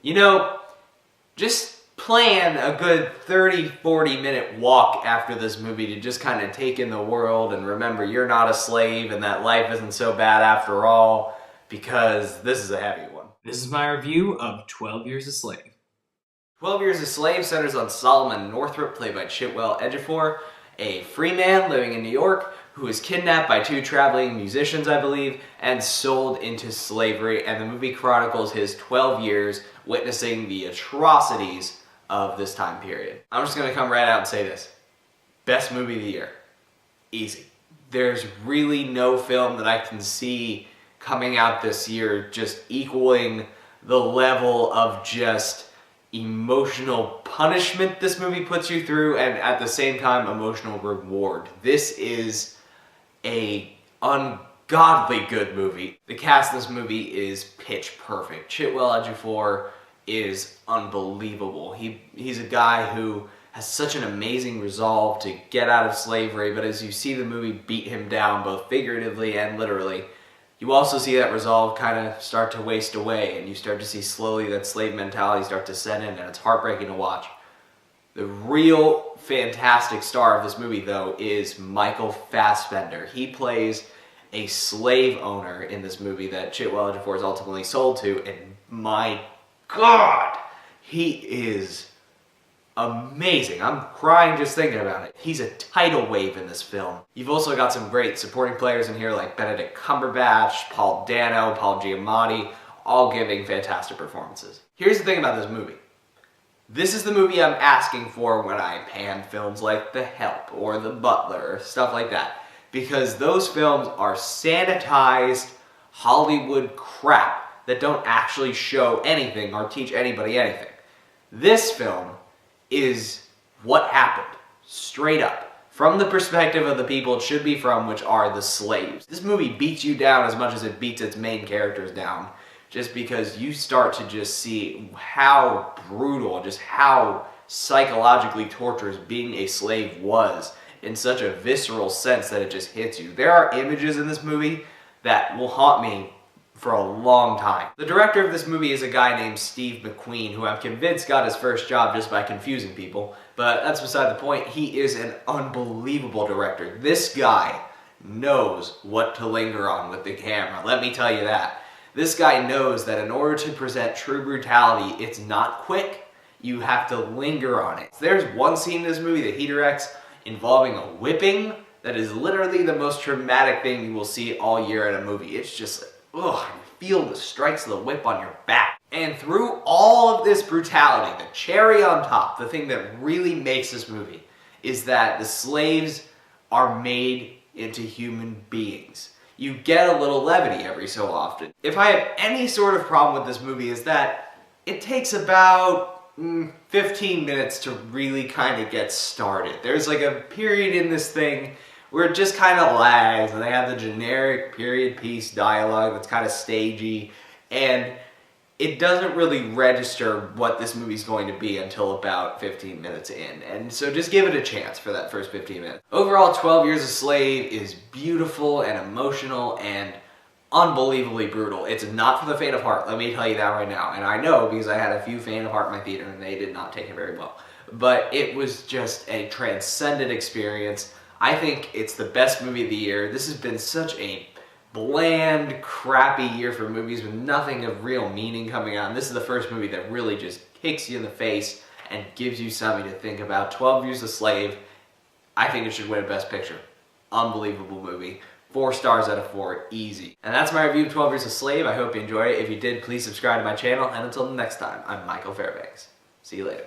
You know, just plan a good 30-40 minute walk after this movie to just kind of take in the world and remember you're not a slave and that life isn't so bad after all, because this is a heavy one. This is my review of 12 Years a Slave. 12 Years a Slave centers on Solomon Northrop, played by Chiwetel Ejiofor, a free man living in New York who is kidnapped by two traveling musicians, I believe, and sold into slavery, and the movie chronicles his 12 years witnessing the atrocities of this time period. I'm just going to come right out and say this. Best movie of the year. Easy. There's really no film that I can see coming out this year just equaling the level of just emotional punishment this movie puts you through, and at the same time emotional reward. This is a ungodly good movie. The cast in this movie is pitch perfect. Chiwetel Ejiofor is unbelievable. He's a guy who has such an amazing resolve to get out of slavery, but as you see the movie beat him down both figuratively and literally, you also see that resolve kind of start to waste away, and you start to see slowly that slave mentality start to set in, and it's heartbreaking to watch. The real fantastic star of this movie, though, is Michael Fassbender. He plays a slave owner in this movie that Chiwetel Ejiofor is ultimately sold to, and my God, he is amazing. I'm crying just thinking about it. He's a tidal wave in this film. You've also got some great supporting players in here like Benedict Cumberbatch, Paul Dano, Paul Giamatti, all giving fantastic performances. Here's the thing about this movie. This is the movie I'm asking for when I pan films like The Help or The Butler or stuff like that, because those films are sanitized Hollywood crap that don't actually show anything or teach anybody anything. This film is what happened, straight up, from the perspective of the people it should be from, which are the slaves. This movie beats you down as much as it beats its main characters down, just because you start to just see how brutal, just how psychologically torturous being a slave was in such a visceral sense that it just hits you. There are images in this movie that will haunt me for a long time. The director of this movie is a guy named Steve McQueen, who I'm convinced got his first job just by confusing people, but that's beside the point. He is an unbelievable director. This guy knows what to linger on with the camera, let me tell you that. This guy knows that in order to present true brutality, it's not quick, you have to linger on it. There's one scene in this movie that he directs involving a whipping that is literally the most traumatic thing you will see all year in a movie. It's just, ugh, you feel the strikes of the whip on your back. And through all of this brutality, the cherry on top, the thing that really makes this movie, is that the slaves are made into human beings. You get a little levity every so often. If I have any sort of problem with this movie, is that it takes about 15 minutes to really kind of get started. There's like a period in this thing where it just kind of lags, and they have the generic period piece dialogue that's kind of stagey, and it doesn't really register what this movie's going to be until about 15 minutes in, and so just give it a chance for that first 15 minutes. Overall, 12 Years a Slave is beautiful and emotional and unbelievably brutal. It's not for the faint of heart, let me tell you that right now, and I know because I had a few faint of heart in my theater and they did not take it very well, but it was just a transcendent experience. I think it's the best movie of the year. This has been such a bland, crappy year for movies with nothing of real meaning coming out. And this is the first movie that really just kicks you in the face and gives you something to think about. 12 Years a Slave, I think it should win a Best Picture. Unbelievable movie. 4 stars out of 4, easy. And that's my review of 12 Years a Slave. I hope you enjoyed it. If you did, please subscribe to my channel. And until next time, I'm Michael Fairbanks. See you later.